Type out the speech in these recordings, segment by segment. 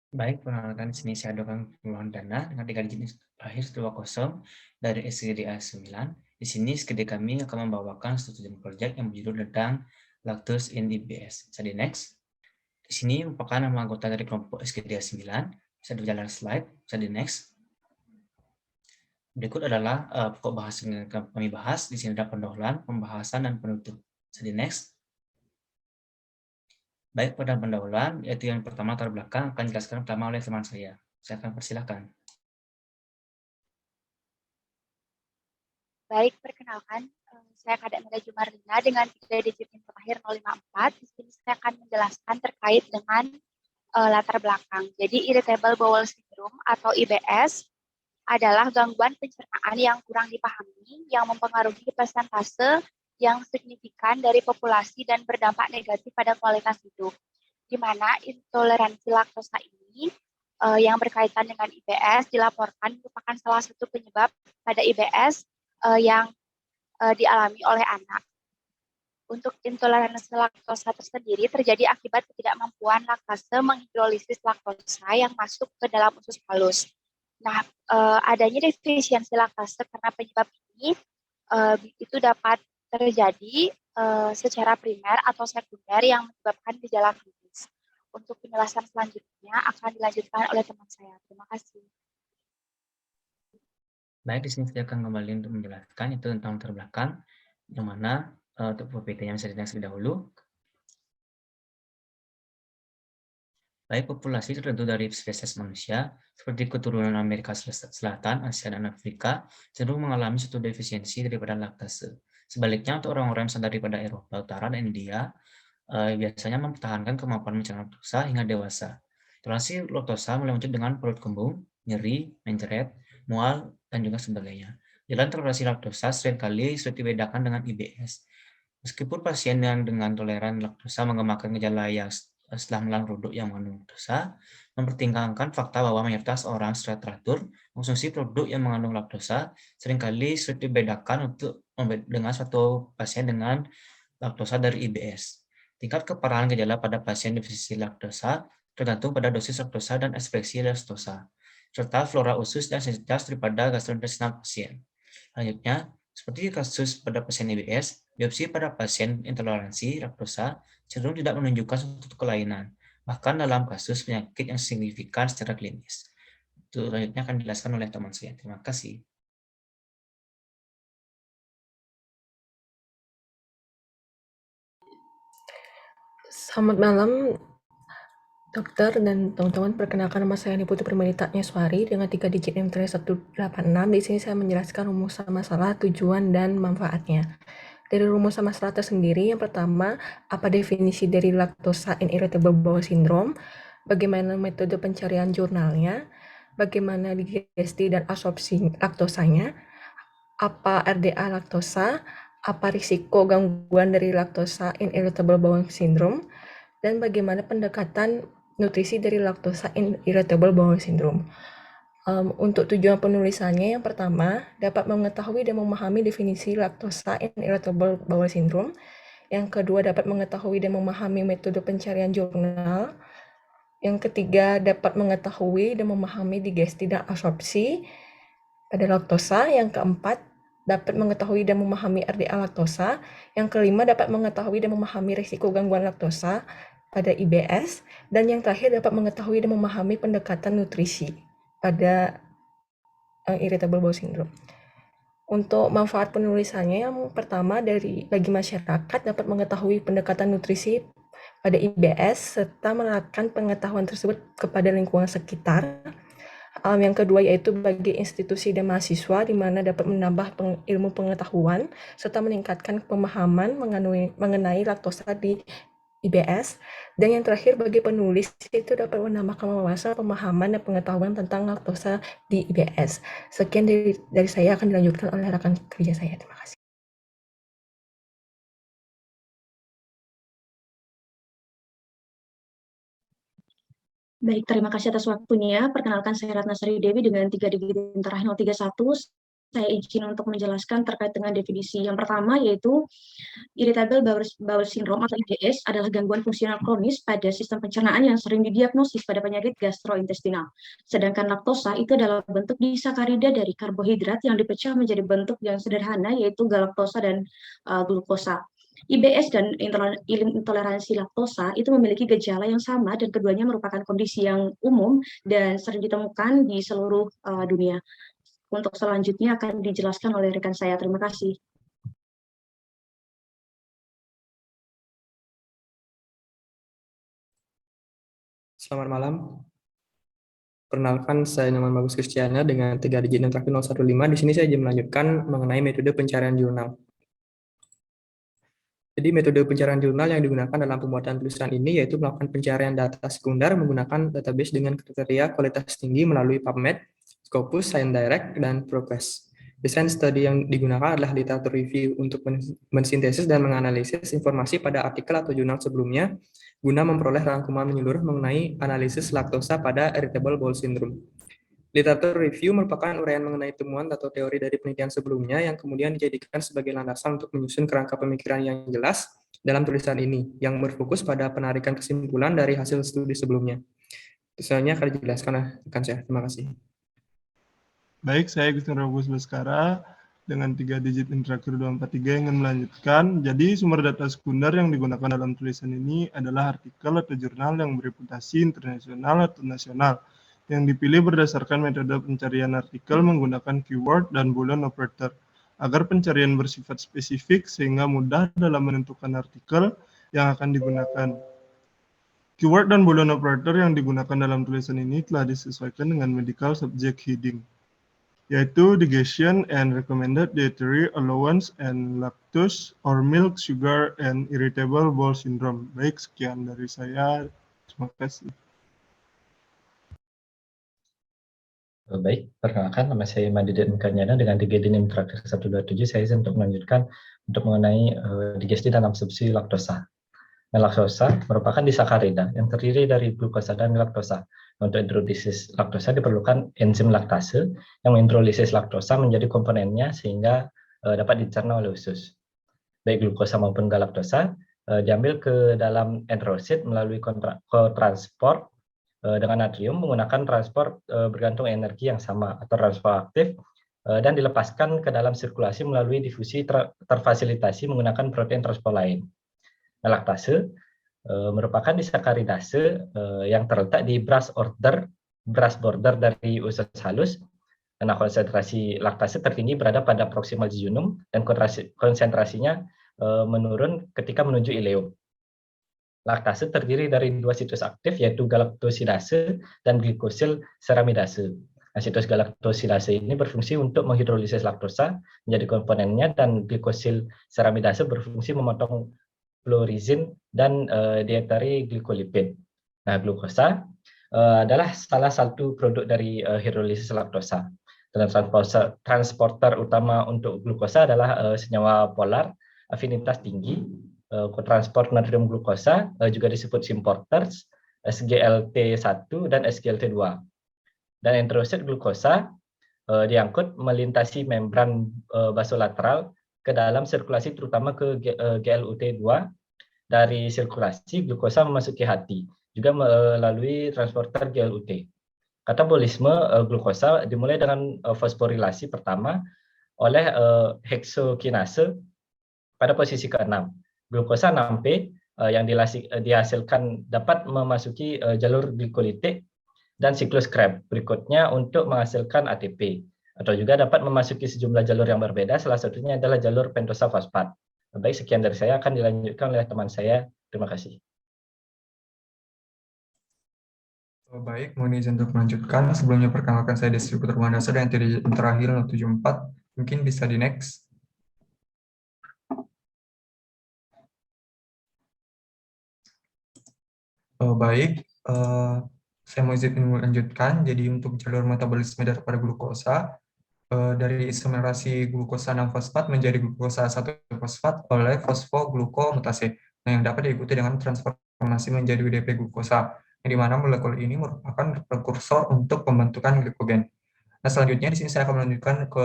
Baik, perkenalkan di sini saya Dokan Pengelolaan Dana dengan 3 digit terakhir 20 dari SKDA 9. Di sini SKD kami akan membawakan studi project yang berjudul tentang lactose in IBS. Bisa di next. Di sini merupakan nama anggota dari kelompok SKDA 9. Bisa berjalan slide, bisa di next. Berikut adalah pokok bahas yang kami bahas. Di sini ada pendahuluan, pembahasan, dan penutup. Bisa di next. Baik, pada pendahuluan, yaitu yang pertama latar belakang akan dijelaskan pertama oleh teman saya. Saya akan persilahkan. Baik, perkenalkan, saya Kadek Meda Jumarlina dengan 3 digit yang terakhir 054. Di sini saya akan menjelaskan terkait dengan latar belakang. Jadi, Irritable Bowel Syndrome atau IBS adalah gangguan pencernaan yang kurang dipahami yang mempengaruhi persentase yang signifikan dari populasi dan berdampak negatif pada kualitas hidup. Di mana intoleransi laktosa ini yang berkaitan dengan IBS dilaporkan merupakan salah satu penyebab pada IBS yang dialami oleh anak. Untuk intoleransi laktosa tersendiri terjadi akibat ketidakmampuan laktase menghidrolisis laktosa yang masuk ke dalam usus halus. Nah, adanya defisiensi laktase karena penyebab ini itu dapat terjadi secara primer atau sekunder yang menyebabkan gejala klinis. Untuk penjelasan selanjutnya akan dilanjutkan oleh teman saya. Terima kasih. Baik, di sini saya akan kembali untuk menjelaskan itu tentang latar belakang, yang mana untuk PPT-nya bisa dilihat terlebih dahulu. Baik, populasi tertentu dari spesies manusia, seperti keturunan Amerika Selatan, Asia, dan Afrika, cenderung mengalami suatu defisiensi daripada laktase. Sebaliknya, untuk orang-orang yang daripada Eropa Utara dan India, biasanya mempertahankan kemampuan mencerna laktosa hingga dewasa. Toleransi laktosa mulai muncul dengan perut kembung, nyeri, mencret, mual, dan juga sebagainya. Jalan toleransi laktosa seringkali sulit dibedakan dengan IBS. Meskipun pasien yang dengan toleran laktosa mengembangkan gejala yang setelah menelan produk yang mengandung laktosa, mempertimbangkan fakta bahwa mayoritas orang secara teratur mengonsumsi produk yang mengandung laktosa seringkali sulit dibedakan dengan suatu pasien dengan laktosa dari IBS. Tingkat keparahan gejala pada pasien definisi laktosa tergantung pada dosis laktosa dan ekspresi laktosa, serta flora usus dan sensitivitas daripada gastrointestinal pasien. Selanjutnya, seperti kasus pada pasien IBS, biopsi pada pasien intoleransi laktosa cenderung tidak menunjukkan suatu kelainan, bahkan dalam kasus penyakit yang signifikan secara klinis. Itu selanjutnya akan dijelaskan oleh teman saya. Terima kasih. Selamat malam, dokter dan teman-teman. Perkenalkan nama saya Putri Permanita Nyeswari dengan 3 digit yang terakhir 186. Di sini saya menjelaskan rumusan masalah, tujuan, dan manfaatnya. Dari rumusan masalah tersendiri, yang pertama, apa definisi dari lactosa inheritable bowel syndrome, bagaimana metode pencarian jurnalnya, bagaimana digesti dan absorpsi laktosanya, apa RDA laktosa, apa risiko gangguan dari lactosa inheritable bowel syndrome, dan bagaimana pendekatan nutrisi dari lactosa inheritable bowel syndrome. Untuk tujuan penulisannya, yang pertama, dapat mengetahui dan memahami definisi lactosa inheritable bowel syndrome. Yang kedua, dapat mengetahui dan memahami metode pencarian jurnal. Yang ketiga, dapat mengetahui dan memahami digesti dan absorpsi pada laktosa. Yang keempat, dapat mengetahui dan memahami RDA laktosa. Yang kelima, dapat mengetahui dan memahami risiko gangguan laktosa pada IBS. Dan yang terakhir, dapat mengetahui dan memahami pendekatan nutrisi pada irritable bowel syndrome. Untuk manfaat penulisannya, yang pertama bagi masyarakat dapat mengetahui pendekatan nutrisi pada IBS serta menerapkan pengetahuan tersebut kepada lingkungan sekitar. Yang kedua yaitu bagi institusi dan mahasiswa, di mana dapat menambah ilmu pengetahuan serta meningkatkan pemahaman mengenai laktosa di IBS. Dan yang terakhir bagi penulis itu dapat menambahkan wawasan, pemahaman, dan pengetahuan tentang laktosa di IBS. Sekian dari saya, akan dilanjutkan oleh rekan kerja saya. Terima kasih. Baik, terima kasih atas waktunya. Perkenalkan saya Ratna Sari Dewi dengan 3 digit yang terakhir 031. saya izin untuk menjelaskan terkait dengan definisi. Yang pertama yaitu Irritable Bowel Syndrome atau IBS adalah gangguan fungsional kronis pada sistem pencernaan yang sering didiagnosis pada penyakit gastrointestinal. Sedangkan laktosa itu adalah bentuk disakarida dari karbohidrat yang dipecah menjadi bentuk yang sederhana yaitu galaktosa dan glukosa. IBS dan intoleransi laktosa itu memiliki gejala yang sama dan keduanya merupakan kondisi yang umum dan sering ditemukan di seluruh dunia. Untuk selanjutnya akan dijelaskan oleh rekan saya. Terima kasih. Selamat malam. Perkenalkan, saya nama Bagus Kristiana dengan 3 digit yang terakhir 015. Di sini saya akan melanjutkan mengenai metode pencarian jurnal. Jadi metode pencarian jurnal yang digunakan dalam pembuatan tulisan ini yaitu melakukan pencarian data sekunder menggunakan database dengan kriteria kualitas tinggi melalui PubMed, Scopus, ScienceDirect, dan ProQuest. Desain studi yang digunakan adalah literatur review untuk mensintesis dan menganalisis informasi pada artikel atau jurnal sebelumnya guna memperoleh rangkuman menyeluruh mengenai analisis laktosa pada Irritable Bowel Syndrome. Literatur review merupakan uraian mengenai temuan atau teori dari penelitian sebelumnya yang kemudian dijadikan sebagai landasan untuk menyusun kerangka pemikiran yang jelas dalam tulisan ini, yang berfokus pada penarikan kesimpulan dari hasil studi sebelumnya. Selanjutnya akan dijelaskan oleh rekan saya. Terima kasih. Baik, saya Gustin Robus Baskara dengan 3 digit yang terakhir 243 ingin melanjutkan. Jadi sumber data sekunder yang digunakan dalam tulisan ini adalah artikel atau jurnal yang bereputasi internasional atau nasional, yang dipilih berdasarkan metode pencarian artikel menggunakan keyword dan boolean operator, agar pencarian bersifat spesifik sehingga mudah dalam menentukan artikel yang akan digunakan. Keyword dan boolean operator yang digunakan dalam tulisan ini telah disesuaikan dengan medical subject heading, yaitu digestion and recommended dietary allowance and lactose or milk sugar and irritable bowel syndrome. Baik, sekian dari saya. Terima kasih. Baik, perkenalkan nama saya Madidin Kanyana dengan DGD NIM terakhir 127. Saya izin untuk melanjutkan untuk mengenai digesti dan absorpsi laktosa. Nah, laktosa merupakan disakarida yang terdiri dari glukosa dan laktosa. Untuk introlisis laktosa diperlukan enzim laktase yang mengintrolisis laktosa menjadi komponennya sehingga dapat dicerna oleh usus. Baik glukosa maupun galaktosa diambil ke dalam enterosit melalui kotransport dengan natrium menggunakan transport bergantung energi yang sama atau transfer aktif dan dilepaskan ke dalam sirkulasi melalui difusi terfasilitasi menggunakan protein transport lain. Nah, laktase merupakan disakaridase yang terletak di brush border dari usus halus. Nah, konsentrasi laktase tertinggi berada pada proximal jejunum dan konsentrasinya menurun ketika menuju ileum. Laktase terdiri dari 2 situs aktif yaitu galaktosidase dan glikosil ceramidase. Nah, situs galaktosidase ini berfungsi untuk menghidrolisis laktosa menjadi komponennya dan glikosil ceramidase berfungsi memotong fluorizin dan dietary glikolipid. Nah, glukosa adalah salah satu produk dari hidrolisis laktosa. Dan transporter utama untuk glukosa adalah senyawa polar afinitas tinggi. Transport natrium glukosa juga disebut symporters, SGLT1 dan SGLT2. Dan enterosit glukosa diangkut melintasi membran basolateral ke dalam sirkulasi terutama ke GLUT2. Dari sirkulasi glukosa memasuki hati juga melalui transporter GLUT. Katabolisme glukosa dimulai dengan fosforilasi pertama oleh heksokinase pada posisi ke-6. Glukosa 6P yang dihasilkan dapat memasuki jalur glikolitik dan siklus Krebs berikutnya untuk menghasilkan ATP, atau juga dapat memasuki sejumlah jalur yang berbeda, salah satunya adalah jalur pentosa fosfat. Baik, sekian dari saya, akan dilanjutkan oleh teman saya. Terima kasih. Baik, mohon izin untuk melanjutkan. Sebelumnya perkenalkan saya distributor Mandasa dan yang terakhir 074. Mungkin bisa di next. Baik, saya mau izin melanjutkan. Jadi untuk jalur metabolisme daripada glukosa, dari isomerasi glukosa 6-fosfat menjadi glukosa 1-fosfat oleh fosfoglukomutase, yang dapat diikuti dengan transformasi menjadi UDP glukosa, yang dimana molekul ini merupakan prekursor untuk pembentukan glikogen. Nah, selanjutnya di sini saya akan menunjukkan ke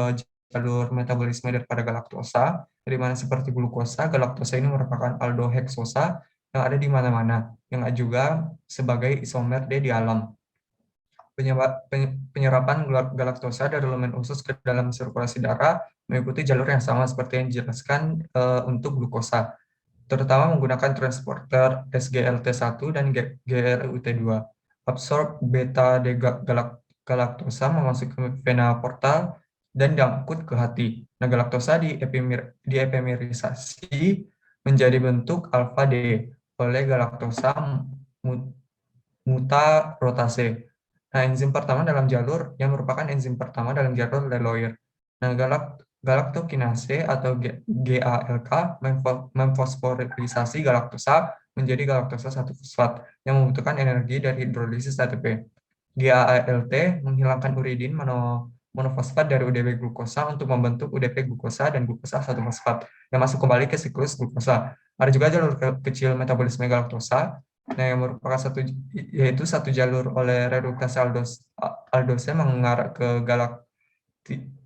jalur metabolisme daripada galaktosa, di mana seperti glukosa, galaktosa ini merupakan aldoheksosa yang ada di mana-mana, yang juga sebagai isomer D di alam. Penyerapan galaktosa dari elemen usus ke dalam sirkulasi darah mengikuti jalur yang sama seperti yang dijelaskan untuk glukosa, terutama menggunakan transporter SGLT1 dan GRUT2. Absorb beta galaktosa memasuki vena portal dan diangkut ke hati. Nah, galaktosa diepimerisasi menjadi bentuk alfa D oleh galaktosa mutarotase. Nah, enzim pertama dalam jalur yang merupakan enzim pertama dalam jalur Leloir. Nah, galaktokinase atau GALK memfosforilisasi galaktosa menjadi galaktosa 1-fosfat yang membutuhkan energi dari hidrolisis ATP. GALT menghilangkan uridin monofosfat dari UDP glukosa untuk membentuk UDP glukosa dan glukosa 1-fosfat yang masuk kembali ke siklus glukosa. Ada juga jalur kecil metabolisme galaktosa, nah yang merupakan satu jalur oleh reduktase aldose mengarah ke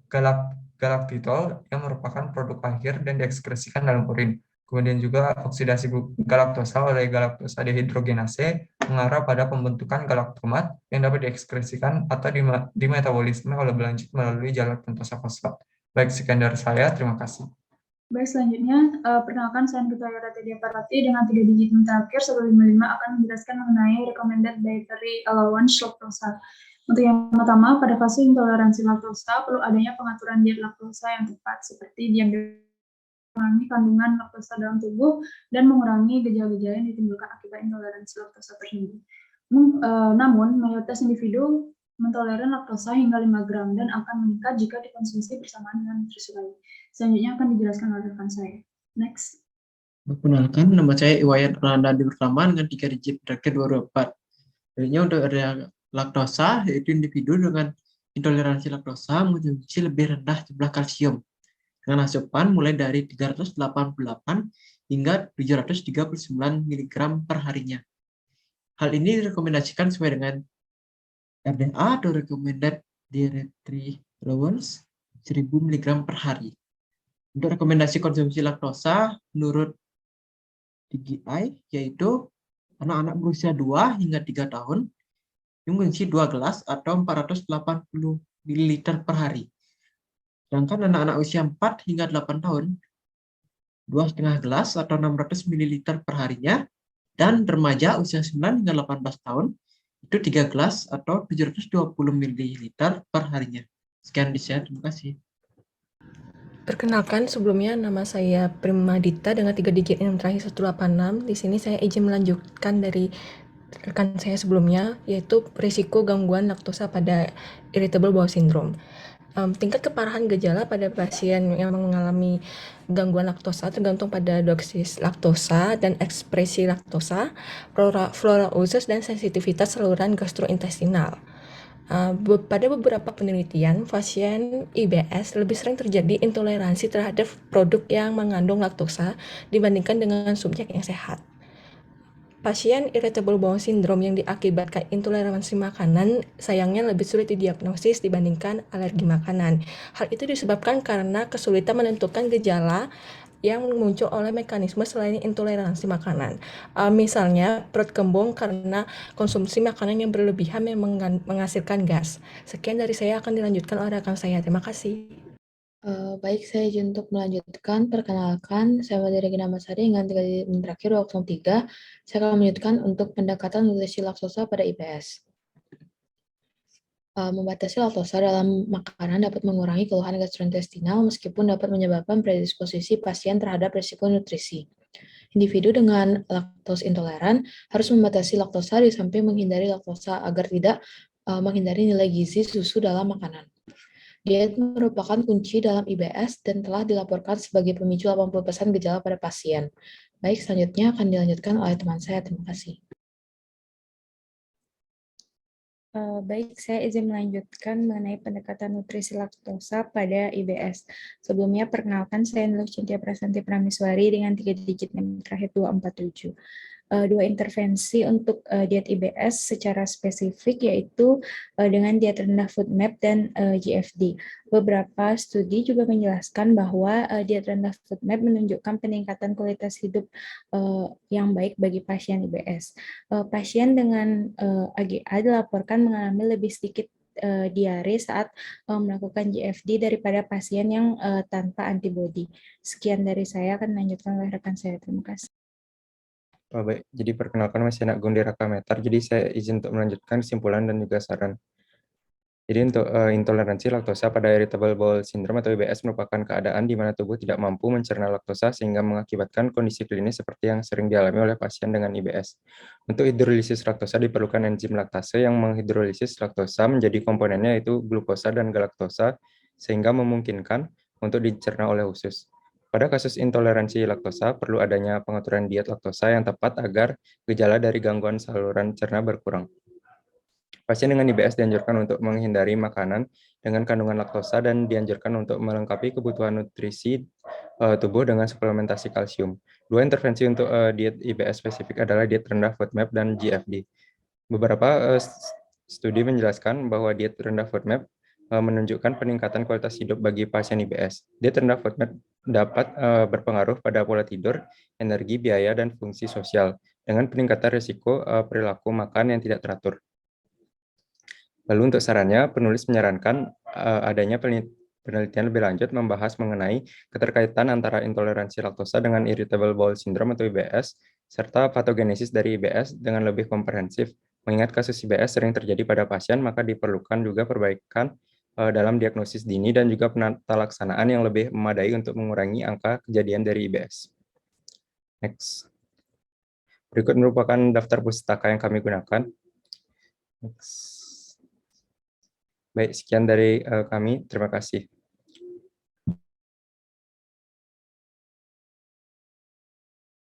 galaktitol yang merupakan produk akhir dan diekskresikan dalam urin. Kemudian juga oksidasi galaktosa oleh galaktosa dehidrogenase mengarah pada pembentukan galaktomat yang dapat diekskresikan atau dimetabolisme oleh berlanjut melalui jalur pentosa fosfat. Baik, sekian dari saya. Terima kasih. Baik, selanjutnya, perkenalkan saya Ketua Yora Parati dengan 3 digit yang terakhir 155 akan menjelaskan mengenai recommended dietary allowance laktosa. Untuk yang pertama, pada fase intoleransi laktosa perlu adanya pengaturan diet laktosa yang tepat seperti diam mengurangi kandungan laktosa dalam tubuh dan mengurangi gejala-gejala yang ditimbulkan akibat intoleransi laktosa tersebut. Namun, mayoritas individu mentoleran laktosa hingga 5 gram dan akan meningkat jika dikonsumsi bersamaan dengan nutrisi lain. Selanjutnya akan dijelaskan oleh rekan saya. Next. Perkenalkan, nama saya Iwayan Ranandi Pertama dengan 3 digit terakhir 224. Selanjutnya untuk area laktosa, yaitu individu dengan intoleransi laktosa mengonsumsi lebih rendah jumlah kalsium dengan asupan mulai dari 388 hingga 739 mg per harinya. Hal ini direkomendasikan sesuai dengan RDA atau Recommended Dietary Allowance 1000 mg per hari. Untuk rekomendasi konsumsi laktosa menurut DGI, yaitu anak-anak berusia 2 hingga 3 tahun yang mengisi 2 gelas atau 480 ml per hari. Sedangkan anak-anak usia 4 hingga 8 tahun, 2,5 gelas atau 600 ml per harinya, dan remaja usia 9 hingga 18 tahun, itu 3 gelas atau 720 ml per harinya. Sekian di saya, terima kasih. Perkenalkan, sebelumnya nama saya Primadita dengan 3 digit yang terakhir 186. Di sini saya izin melanjutkan dari rekan saya sebelumnya, yaitu risiko gangguan laktosa pada irritable bowel syndrome. Tingkat keparahan gejala pada pasien yang mengalami gangguan laktosa tergantung pada dosis laktosa dan ekspresi laktosa, flora usus, dan sensitivitas saluran gastrointestinal. Pada beberapa penelitian, pasien IBS lebih sering terjadi intoleransi terhadap produk yang mengandung laktosa dibandingkan dengan subjek yang sehat. Pasien irritable bowel syndrome yang diakibatkan intoleransi makanan sayangnya lebih sulit didiagnosis dibandingkan alergi makanan. Hal itu disebabkan karena kesulitan menentukan gejala yang muncul oleh mekanisme selain intoleransi makanan. Misalnya perut kembung karena konsumsi makanan yang berlebihan yang menghasilkan gas. Sekian dari saya, akan dilanjutkan oleh rekan saya. Terima kasih. Baik, saya izin untuk melanjutkan. Perkenalkan, saya Mada Regina Masari dengan 3 digit yang terakhir 203. Saya akan melanjutkan untuk pendekatan nutrisi laktosa pada IBS. Membatasi laktosa dalam makanan dapat mengurangi keluhan gastrointestinal meskipun dapat menyebabkan predisposisi pasien terhadap risiko nutrisi. Individu dengan laktos intoleran harus membatasi laktosa di samping menghindari laktosa agar tidak menghindari nilai gizi susu dalam makanan. Diet merupakan kunci dalam IBS dan telah dilaporkan sebagai pemicu 80% gejala pada pasien. Baik, selanjutnya akan dilanjutkan oleh teman saya. Terima kasih. Baik, saya izin melanjutkan mengenai pendekatan nutrisi laktosa pada IBS. Sebelumnya, perkenalkan saya Nur Cintia Prasanti Prameswari dengan 3 digit yang terakhir 247. dua intervensi untuk diet IBS secara spesifik, yaitu dengan diet rendah FODMAP dan GFD. Beberapa studi juga menjelaskan bahwa diet rendah FODMAP menunjukkan peningkatan kualitas hidup yang baik bagi pasien IBS. Pasien dengan AGA dilaporkan mengalami lebih sedikit diare saat melakukan GFD daripada pasien yang tanpa antibodi. Sekian dari saya, akan dilanjutkan oleh rekan saya. Terima kasih. Baik, jadi perkenalkan saya Nak Gundi Rakametar. Jadi saya izin untuk melanjutkan kesimpulan dan juga saran. Jadi untuk intoleransi laktosa pada irritable bowel syndrome atau IBS merupakan keadaan di mana tubuh tidak mampu mencerna laktosa sehingga mengakibatkan kondisi klinis seperti yang sering dialami oleh pasien dengan IBS. Untuk hidrolisis laktosa diperlukan enzim laktase yang menghidrolisis laktosa menjadi komponennya yaitu glukosa dan galaktosa sehingga memungkinkan untuk dicerna oleh usus. Pada kasus intoleransi laktosa perlu adanya pengaturan diet laktosa yang tepat agar gejala dari gangguan saluran cerna berkurang. Pasien dengan IBS dianjurkan untuk menghindari makanan dengan kandungan laktosa dan dianjurkan untuk melengkapi kebutuhan nutrisi tubuh dengan suplementasi kalsium. Dua intervensi untuk diet IBS spesifik adalah diet rendah FODMAP dan GFD. Beberapa studi menjelaskan bahwa diet rendah FODMAP menunjukkan peningkatan kualitas hidup bagi pasien IBS. Diet rendah FODMAP dapat berpengaruh pada pola tidur, energi, biaya, dan fungsi sosial dengan peningkatan risiko perilaku makan yang tidak teratur. Lalu untuk sarannya, penulis menyarankan adanya penelitian lebih lanjut membahas mengenai keterkaitan antara intoleransi laktosa dengan irritable bowel syndrome atau IBS, serta patogenesis dari IBS dengan lebih komprehensif. Mengingat kasus IBS sering terjadi pada pasien, maka diperlukan juga perbaikan dalam diagnosis dini dan juga penata laksanaan yang lebih memadai untuk mengurangi angka kejadian dari IBS. Next. Berikut merupakan daftar pustaka yang kami gunakan. Next. Baik, sekian dari kami. Terima kasih.